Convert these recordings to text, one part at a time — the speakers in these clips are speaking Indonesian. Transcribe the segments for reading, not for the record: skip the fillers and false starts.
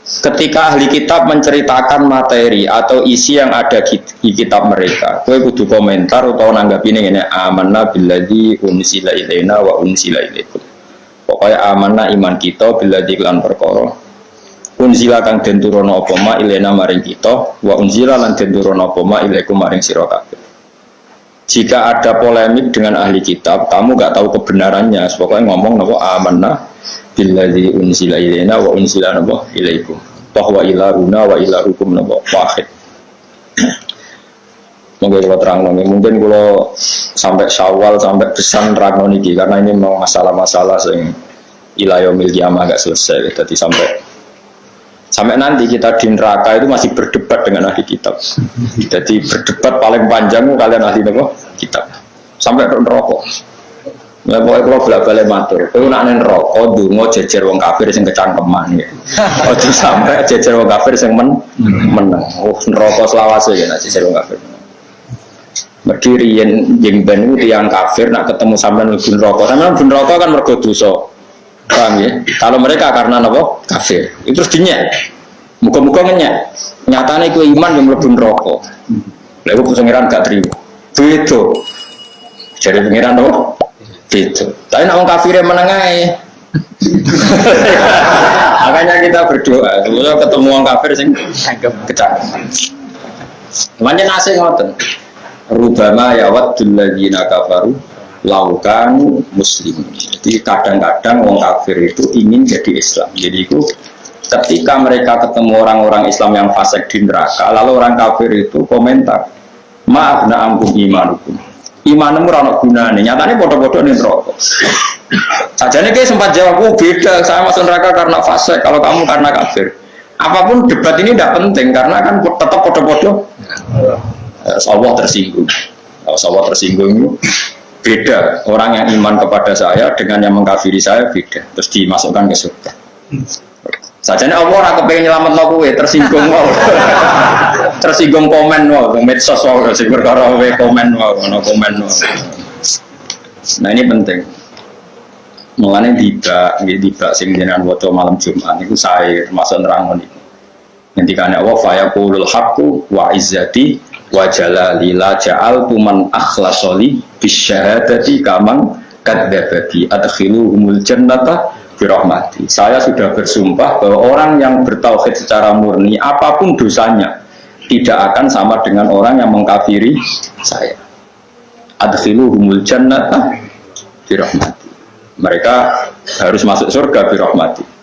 ketika ahli kitab menceritakan materi atau isi yang ada di kitab mereka, kowe kudu komentar atau nanggapine ngene, amanna billadzi unsila ilaina wa unsila ilaikum. Pokoknya amanna iman kita billadzi lan perkara unsila kang den turono apa ma ilaina maring kita wa unsila lan den turono apa ma ilaikum maring sira kabeh. Jika ada polemik dengan ahli kitab, kamu gak tahu kebenarannya, pokoknya ngomong napa amanna billadzi unsila ilaina wa unsila napa ilaikum bahwa ilahuna wa ilahukum napa wahid. Mungkin kalau terang mungkin kalau sampai Syawal sampai besan terang niki karena ini memang masalah-masalah yang ila yaumil qiyamah agak selesai. Jadi sampai nanti kita di neraka itu masih berdebat dengan ahli kitab. Jadi berdebat paling panjang kalian ahli napa kitab sampai ke neraka. Lah pokoke kula bolak-balik matur, kowe nek nang neraka ndonga jejer wong kafir sing kecangkeman ya. Aja sampai jejer wong kafir sing meneng. Oh neraka selawase ya nek jejer wong kafir. Berdiri yen jeng ben itu yang kafir nak ketemu sampean mlebu neraka. Sampean mlebu neraka kan mergo dosa. Paham ya? Kalau mereka karena napa? Kafir. Itu terus dinyek. Muga-muga ngenyek. Nyatane kowe iman yang mlebu neraka. Lha iku pengiran gak trimo. Beda. Jadi pengiran napa? Gitu. Tapi nak orang kafir menang aja. Makanya kita berdoa. Semoga ketemu orang kafir sing kecangkeman. Namanya nasi ngoten. Rubama yawaddul ladzina kafaru laukan muslim. Jadi kadang-kadang orang kafir itu ingin jadi Islam. Jadi itu ketika mereka ketemu orang-orang Islam yang fasik di neraka, lalu orang kafir itu komentar, maaf na amkum imanukum. Imanmu ora ono gunane. Nyatane padha-padha ning neraka. Sajane kayak sempat jawab, "Oh, beda, saya masuk neraka karena fase, kalau kamu karena kafir." Apapun debat ini tidak penting karena kan tetap padha-padha. Allah tersinggung. Kalau Allah tersinggung itu beda. Orang yang iman kepada saya dengan yang mengkafiri saya beda. Terus dimasukkan ke surga. Sajane Allah ora kepengin nyelametno kowe, tersinggung wae. Tersinggung komen wae, medsos wae sing perkara wae komen wae, ono komen wae. Nah ini penting. Mulane tiba sing jenengan waca malam Jumat niku sae termasuk nerangno niku. Ngendikane Allah fa yaqulul haqqu wa izzati wa jalali la ja'altu man akhlasoli bisyahadati kamang kadzdzabati adkhiluhumul jannata birahmati. Saya sudah bersumpah bahwa orang yang bertauhid secara murni apapun dosanya tidak akan sama dengan orang yang mengkafiri saya. Adkhiluhumul jannata birahmati. Mereka harus masuk surga birahmati.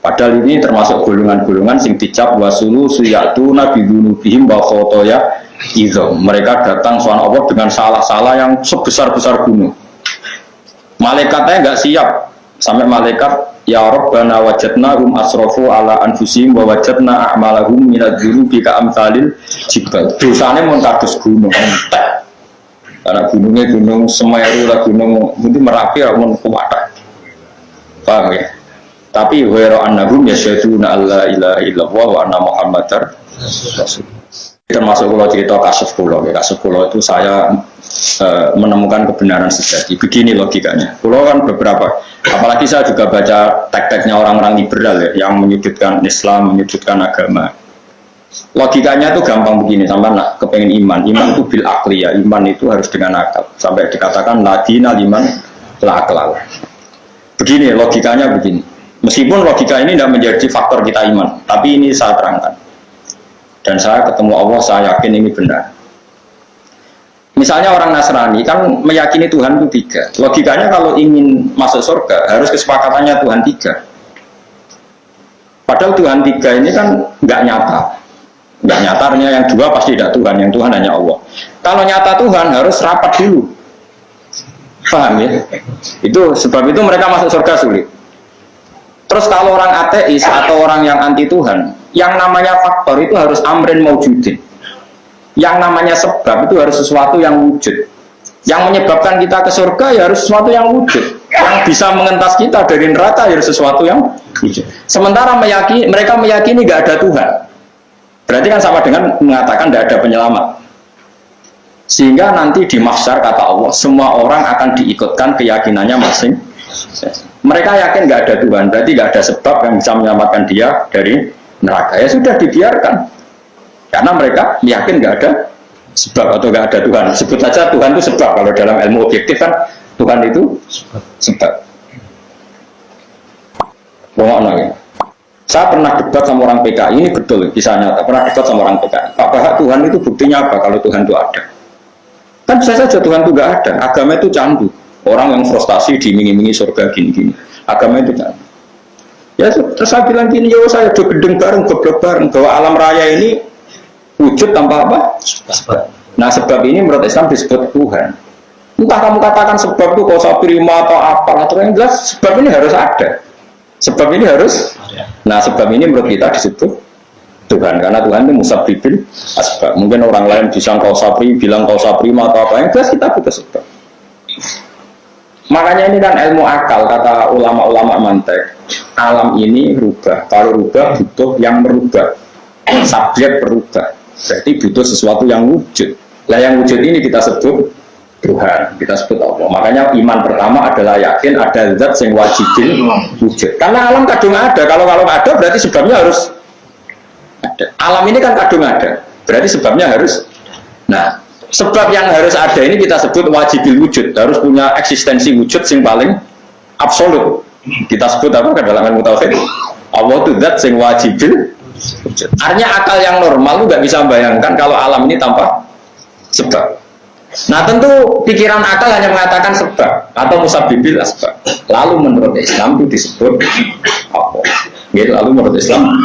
Padahal ini termasuk golongan-golongan sing dicap wasulu suyatuna bidunubihim wa khotoya idzam. Mereka datang soal Allah dengan salah-salah yang sebesar-besar gunung. Malaikatnya enggak siap. Sampai malaikat ya Rabbana wajadnahum asrafu ala anfusihim wa wajadna a'malahum minadz-dzunubi ka'amsalil jibal. Dosane mun kados gunung entek. Karena gunungnya gunung Semeru lah gunung mungkin Merapi lah mun kuwatah. Paham ya? Tapi wa annahum yasyhaduna alla ilaha illallah wa anna muhammadar rasul. Termasuk kalau cerita kasus pulau itu saya menemukan kebenaran sejati. Begini logikanya. Pulau kan beberapa, apalagi saya juga baca teks-teksnya orang-orang liberal ya, yang menyudutkan Islam, menyudutkan agama. Logikanya itu gampang begini, sama nak kepengen iman itu bil akli ya, iman itu harus dengan akal. Sampai dikatakan ladina liman la aklal. Begini logikanya begini. Meskipun logika ini tidak menjadi faktor kita iman, tapi ini saya terangkan. Dan saya ketemu Allah, saya yakin ini benar. Misalnya orang Nasrani kan meyakini Tuhan itu 3. Logikanya kalau ingin masuk surga harus kesepakatannya Tuhan 3. Padahal Tuhan 3 ini kan nggak nyata. Nggak nyatanya yang 2 pasti tidak Tuhan, yang Tuhan hanya Allah. Kalau nyata Tuhan harus rapat dulu. Paham ya? Itu sebab itu mereka masuk surga sulit. Terus kalau orang ateis atau orang yang anti Tuhan, yang namanya faktor itu harus amrin maujudin. Yang namanya sebab itu harus sesuatu yang wujud. Yang menyebabkan kita ke surga ya harus sesuatu yang wujud. Yang bisa mengentas kita dari neraka ya harus sesuatu yang wujud. Sementara mereka meyakini nggak ada Tuhan. Berarti kan sama dengan mengatakan tidak ada penyelamat. Sehingga nanti di mahsyar kata Allah, semua orang akan diikutkan keyakinannya masing. Mereka yakin nggak ada Tuhan, berarti nggak ada sebab yang bisa menyelamatkan dia dari neraka. Ya sudah dibiarkan, karena mereka yakin nggak ada sebab atau nggak ada Tuhan. Sebut saja Tuhan itu sebab. Kalau dalam ilmu objektif kan Tuhan itu sebab. Pokoknya ya. Saya pernah debat sama orang PKI, ini betul kisah nyata. Pernah debat sama orang PKI. Pak Bahak, Tuhan itu buktinya apa kalau Tuhan itu ada? Kan bisa saja Tuhan itu nggak ada. Agama itu candu. Orang yang frustasi diiming-imingi surga gini-gini. Agama itu candu. Ya terus saya bilang gini, ya saya udah gedeng bareng, goblok bareng bahwa alam raya ini wujud tanpa apa? Sebab. Nah sebab ini menurut Islam disebut Tuhan. Entah kamu katakan sebab itu kausa prima atau apa, atau yang jelas sebab ini harus ada. Sebab ini harus. Nah sebab ini menurut kita disebut Tuhan, karena Tuhan itu musabbibil asbab. Mungkin orang lain bisa kausa prima, bilang kausa prima atau apa, yang jelas kita butuh sebab. Makanya ini kan ilmu akal, kata ulama-ulama mantek. Alam ini rubah, kalau rubah butuh yang merubah, subjek berubah. Berarti butuh sesuatu yang wujud. Lah yang wujud ini kita sebut Tuhan, kita sebut Allah. Makanya iman pertama adalah yakin ada zat yang wajibin wujud. Karena alam kadung ada. Kalau ada berarti sebabnya harus ada. Alam ini kan kadung ada. Berarti sebabnya harus. Nah, sebab yang harus ada ini kita sebut wajibil wujud. Harus punya eksistensi wujud yang paling absolut. Kita sebut apa ke dalam ilmu tauhid? Allah itu zat yang wajibil wujud. Artinya akal yang normal itu nggak bisa membayangkan kalau alam ini tanpa sebab. Nah tentu pikiran akal hanya mengatakan sebab atau musabbibil asbab. Lalu menurut Islam itu disebut apa? Gitu, lalu menurut Islam.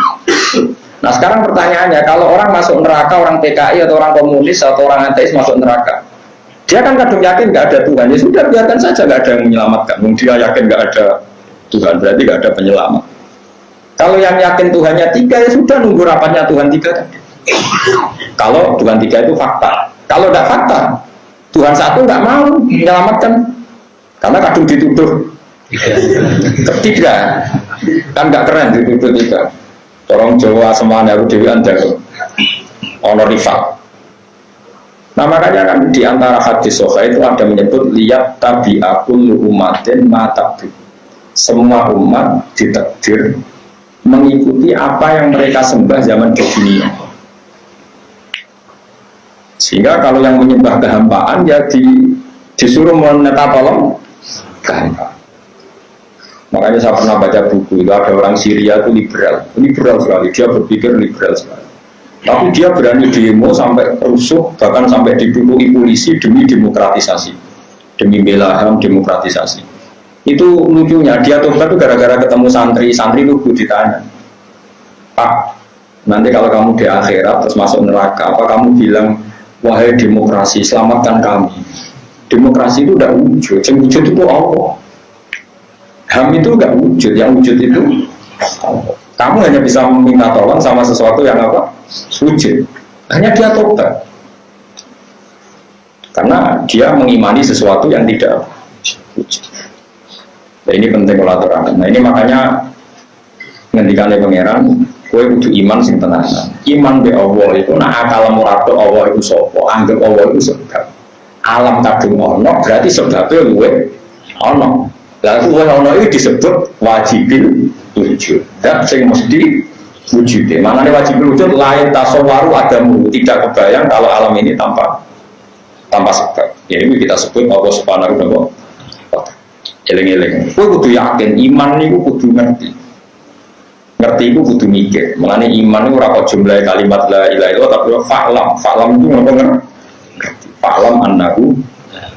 Nah sekarang pertanyaannya, kalau orang masuk neraka, orang PKI atau orang komunis atau orang ateis masuk neraka, dia kan kadung yakin nggak ada Tuhan. Ya sudah biarkan saja, nggak ada yang menyelamatkan. Dia yakin nggak ada Tuhan, berarti nggak ada penyelamat. Kalau yang yakin Tuhannya tiga, ya sudah nunggu rapatnya Tuhan tiga. Kalau Tuhan tiga itu fakta. Kalau tidak fakta, Tuhan satu nggak mau menyelamatkan, karena kadung dituduh ketiga, kan nggak keren dituduh tiga. Orang Jawa semuanya harus dewi anda, honor rival. Nah makanya kan di antara hadis sahih itu ada menyebut lihat tabi'akul umatin matabu. Semua umat ditakdir mengikuti apa yang mereka sembah zaman dunia. Sehingga kalau yang menyembah kehampaan ya disuruh menetap tolong kehampaan. Makanya saya pernah baca buku itu, ada orang Syria itu liberal sekali, dia berpikir liberal sekali. Tapi dia berani demo sampai rusuh, bahkan sampai dibully polisi demi demokratisasi, demi bela HAM demokratisasi. Itu lucunya, dia tobat itu gara-gara ketemu santri lugu ditanya, Pak, nanti kalau kamu di akhirat terus masuk neraka, apa kamu bilang, wahai demokrasi, selamatkan kami. Demokrasi itu tidak wujud, yang wujud itu Allah. HAM itu tidak wujud, yang wujud itu Allah. Kamu hanya bisa meminta tolong sama sesuatu yang apa? Wujud. Hanya dia tobat. Karena dia mengimani sesuatu yang tidak wujud. Nah, ini penting kalau terang. Nah ini makanya ngendikannya pangeran, kowe kudu iman sing tenanan. Iman be Allah itu nah akal murado Allah itu sapa? Anggap Allah itu sebab. Alam kadung ono berarti sebabnya luwe ono. Lalu luwe ono itu disebut wajibil wujud. Dan sing mesti wujud. Maknane wajibil wujud lain tasawwaru adamu, tidak kebayang kalau alam ini tanpa sebab. Ya ini kita sebut Allah Subhanahu wa taala. Eling-eling. Kowe kudu yakin iman niku kudu ngerti. Ngerti itu kudu mikir. Mengenai iman itu ora jumlah kalimat la ilaha illallah tapi fa'lam itu ngono ngerti. Fa'lam annahu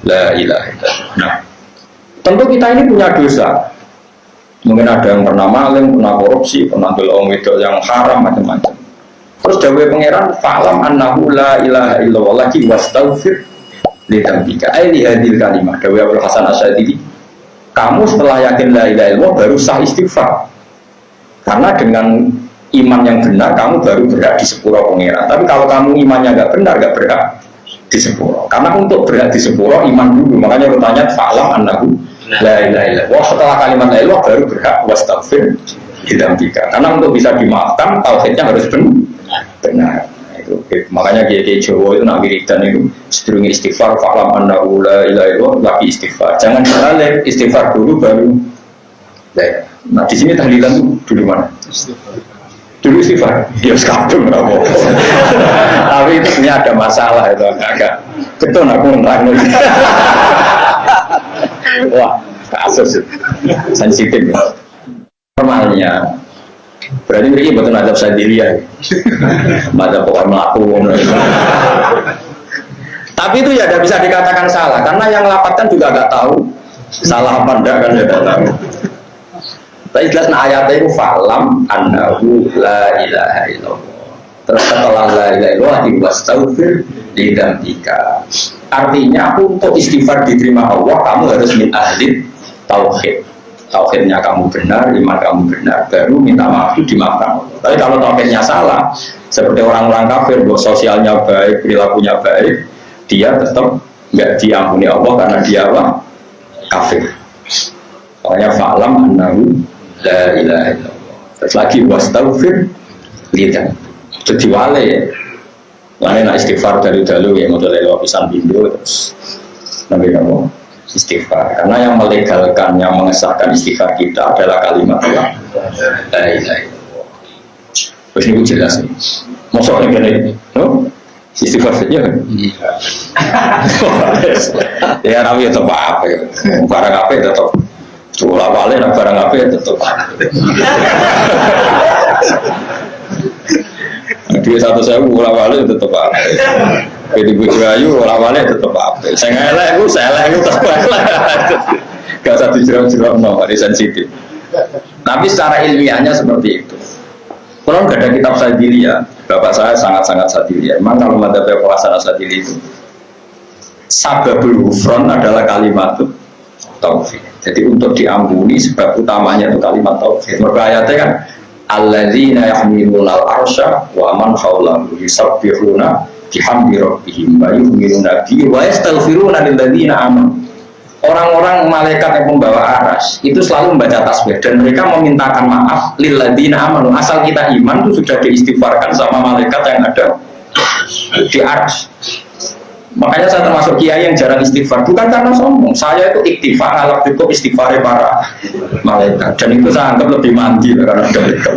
la ilaha illallah. Nah, tentu kita ini punya dosa. Mungkin ada yang pernah maling, pernah korupsi, pernah dolong wedok yang haram macam-macam. Terus dawuh pangeran fa'lam annahu la ilaha illallah lagi wastaghfir li dzambika. Ai li hadil kalimah. Dawuh Abdul Hasan Asy'ari. Kamu setelah yakin la ilaha illallah baru sah istighfar. Karena dengan iman yang benar kamu baru berhak di sepuro pangeran. Tapi kalau kamu imannya nggak benar, nggak berhak di sepuro. Karena untuk berhak di sepuro iman dulu. Makanya bertanya fa'lam annahu la ilaha illallah. Setelah kalimat la ilaha baru berhak wastaghfir lidzambika. Karena untuk bisa dimaafkan tauhidnya harus benar. Itu makanya kiai Jawa itu nak wiridan itu sedurunge istighfar fa'lam annahu la ilaha illallah lagi istighfar. Jangan balik istighfar dulu baru Nah di sini tahlilan itu dulu mana? Dulu istighfar, ya sekadung apa? Tapi ini ada masalah itu agak betul aku nerang. Wah, kasus sensitif. Normalnya, berarti ini betul ada sadiriah, ada pokok melakukan. Tapi itu ya tidak bisa dikatakan salah, karena yang lapatkan juga nggak tahu salah apa enggak kan ya tidak tahu. Tapi jelas ayatnya itu falam annahu la ilaha illallah. Terus setelah la ilaha illallah diwastaghfir lidzambika. Artinya untuk istighfar diterima Allah kamu harus min ahli tauhid. Tauhidnya kamu benar, iman kamu benar, baru minta maaf dimaafkan Allah. Tapi kalau tauhidnya salah, seperti orang-orang kafir, sosialnya baik, perilakunya baik, dia tetap nggak diampuni Allah karena dia apa? Kafir. Makanya falam annahu la ilaha illallah. Terus lagi wastaghfir lidzambika. Jadi wale ya. Lain nak istighfar dari dulu ya modal lewat pisan bindo terus nabi kamu istighfar. Karena yang melegalkan, yang mengesahkan istighfar kita adalah kalimat la ilaha illallah. Terus ini jelas nih. Maksudnya gini, no? Istighfar saja kan? Ya rawi tetap apa ya? Barang apa ya tetap. Tulah wale nak barang apa ya tetap. Dua satu saya ulah wale tetap apa? Jadi bujuk ayu ulah wale tetap apa? Saya ngelak itu tetap elek. Gak usah dijeram-jeram no, hari sensitif. Tapi secara ilmiahnya seperti itu. Kalau nggak ada kitab Sadiliyah, bapak saya sangat-sangat Sadiliyah. Memang kalau madzhab pelaksana Sadiliyah itu sababul ghufran adalah kalimat taufik. Jadi untuk diampuni sebab utamanya itu kalimat taufik. Maka ayatnya kan alladzina yahmiluna al-arsya wa man hawlahu yusabbihuna bihamdi rabbihim wa yu'minuna bihi wa yastaghfiruna lil ladzina amanu. Orang-orang malaikat yang membawa aras itu selalu membaca tasbih dan mereka memintakan maaf lil ladzina amanu. Asal kita iman itu sudah diistighfarkan sama malaikat yang ada di aras. Makanya saya termasuk kiai yang jarang istighfar, bukan karena sombong. Saya itu iktifar, ngalap cukup istighfar para malaikat, dan itu saya anggap lebih mandi karena dekat.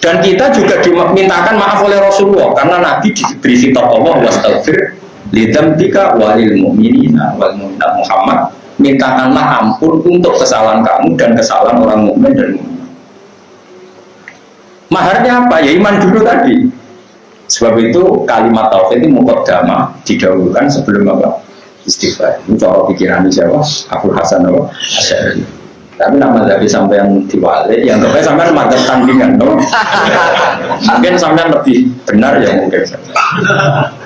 Dan kita juga dimintakan maaf oleh Rasulullah karena Nabi diberi kitab Allah wastaghfir lidzambika walil mu'minina wal mu'minat Muhammad, mintakanlah ampun untuk kesalahan kamu dan kesalahan orang mukmin dan mukminat. Maharnya apa? Ya iman dulu tadi. Sebab itu kalimat tauhid itu muqaddamah didahulukan sebelum apa? Istighfar. Itu cara pikiran siapa? Abdul Hasan Asy'ari. Tapi nama dari sampean diwale, yang terbaik sampean madzhab tandingan, no? Mungkin sampean lebih benar ya mungkin.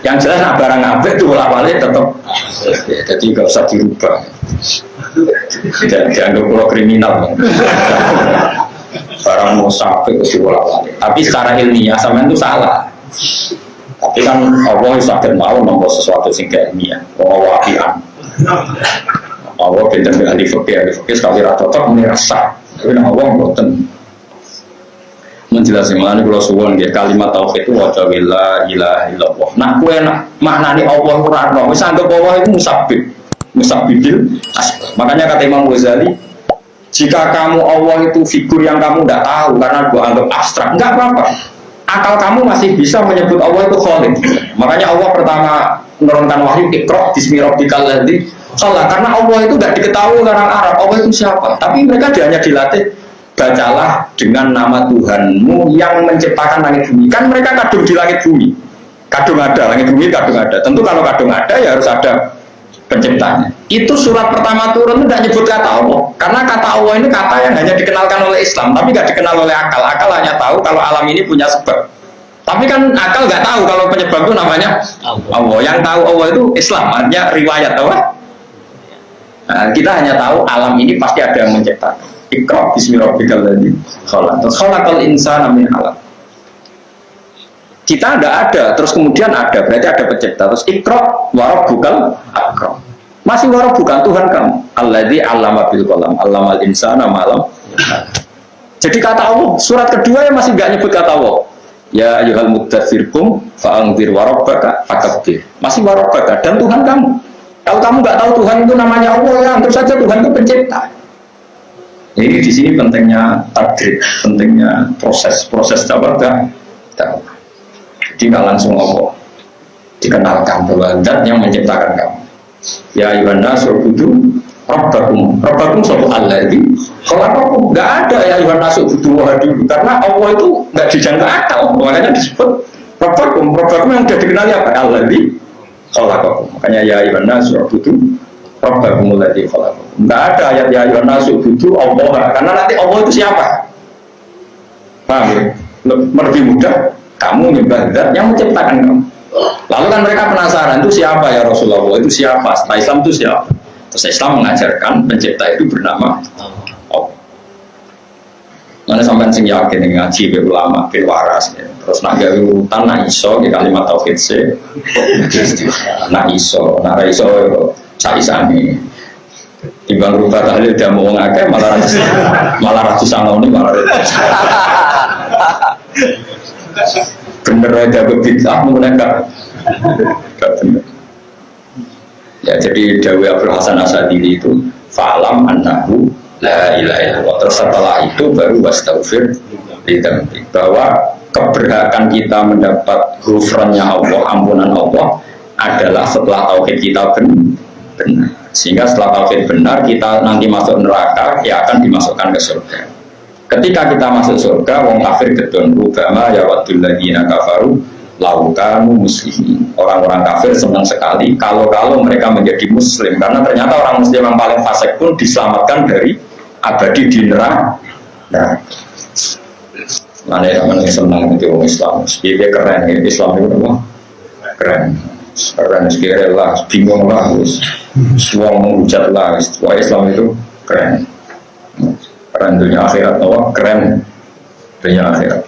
Yang jelas nak barang apik itu wale tetap. Ya, jadi nggak usah dirubah. Jangan pulau kriminal. Barang musafir itu wale. Tapi secara ilmiah sampean itu salah. Tapi kan Allah sakit mau membuat sesuatu sing ilmiah, wawahian. Allah beda dengan ahli fikih sekali rata tak merasa. Tapi Allah boten menjelaskan mana kalau suwon dia kalimat tauhid itu wajah la ilaha illallah. Nah kue nak maknani Allah Quran, wis anggap Allah itu musabbibil. Makanya kata Imam Ghazali, jika kamu Allah itu figur yang kamu tidak tahu karena gua anggap abstrak, enggak apa-apa. Akal kamu masih bisa menyebut Allah itu Khaliq. Makanya Allah pertama menurunkan wahyu Iqra bismi rabbikal ladzi khalaq, karena Allah itu tidak diketahui orang Arab Allah itu siapa. Tapi mereka hanya dilatih bacalah dengan nama Tuhanmu yang menciptakan langit bumi. Kan mereka kadung di langit bumi. Kadung ada, langit bumi kadung ada. Tentu kalau kadung ada ya harus ada penciptanya. Itu surat pertama turun itu tidak nyebut kata Allah. Karena kata Allah ini kata yang hanya dikenalkan oleh Islam, tapi tidak dikenal oleh akal. Akal hanya tahu kalau alam ini punya sebab. Tapi kan akal nggak tahu kalau penyebab itu namanya Allah. Yang tahu Allah itu Islam, artinya riwayat Allah. Nah, kita hanya tahu alam ini pasti ada yang menciptakan. Iqra bismi rabbikal ladzi khalaq. Khalaqal insana min 'alaq. Kita tidak ada, terus kemudian ada, berarti ada pencipta. Terus Iqra wa rabbukal akram. Masih wa rabbukan Tuhan kamu. Alladzi 'allama bil qalam, 'allamal insana ma lam. Jadi kata Allah, surat kedua yang masih enggak nyebut kata Allah. Ya ayyuhal muddatsir qum fa'anzir wa rabbaka fakabbir. Masih wa rabbaka dan Tuhan kamu. Kalau kamu nggak tahu Tuhan itu namanya Allah, ya anggap saja Tuhan itu pencipta. Jadi di sini pentingnya takdir, pentingnya proses dakwah. Jadi nggak langsung ngomong, dikenalkan bahwa zat yang menciptakan kamu. Ya ayuhan nasu ubudu rabbakum satu alladzi khalaqakum. Nggak ada ya ayuhan nasu ubudu dulu, karena Allah itu nggak dijangka akal, makanya disebut rabbakum yang sudah dikenali apa? Alladzi khalaqakum. Makanya ya ayuhan nasu ubudu rabbakum alladzi khalaqakum. Nggak ada ayat ya ayuhan nasu ubudu Allah, karena nanti Allah itu siapa? Paham ya? Lebih mudah kamu menyembah zat yang menciptakan kamu. Lalu kan mereka penasaran, itu siapa ya Rasulullah, itu siapa, setelah Islam itu siapa. Terus Islam mengajarkan pencipta itu bernama Allah. Mana sampai sing yakin ngaji be ulama be waras ya. Terus nak gawe urutan nak iso di kalimat tauhid se nak iso saisane timbang rubah tahlil dia mau ngake malah ratus sangoni malah bener aja bebitah menggunakan gak bener. Ya jadi Dawi Abdul Hasan Asadili itu fa'alam annahu la ilaha illallah. Terus setelah itu baru wastaghfir lidzambik, bahwa keberhakan kita mendapat ghufrannya Allah, ampunan Allah adalah setelah tauhid kita benar. Sehingga setelah tauhid benar kita nanti masuk neraka, ya akan dimasukkan ke surga. Ketika kita masuk surga, wong kafir gedon rubama ya wadul ladzina kafaru laukanu muslimin. Orang-orang kafir senang sekali kalau mereka menjadi muslim, karena ternyata orang muslim yang paling fasik pun diselamatkan dari abadi di neraka. Mana yang senang itu orang Islam, dia keren ya, Islam itu apa? Keren sekali lah, bingung lah, semua menghujat lah, wah Islam itu keren dunia akhirat, keren dunia akhirat.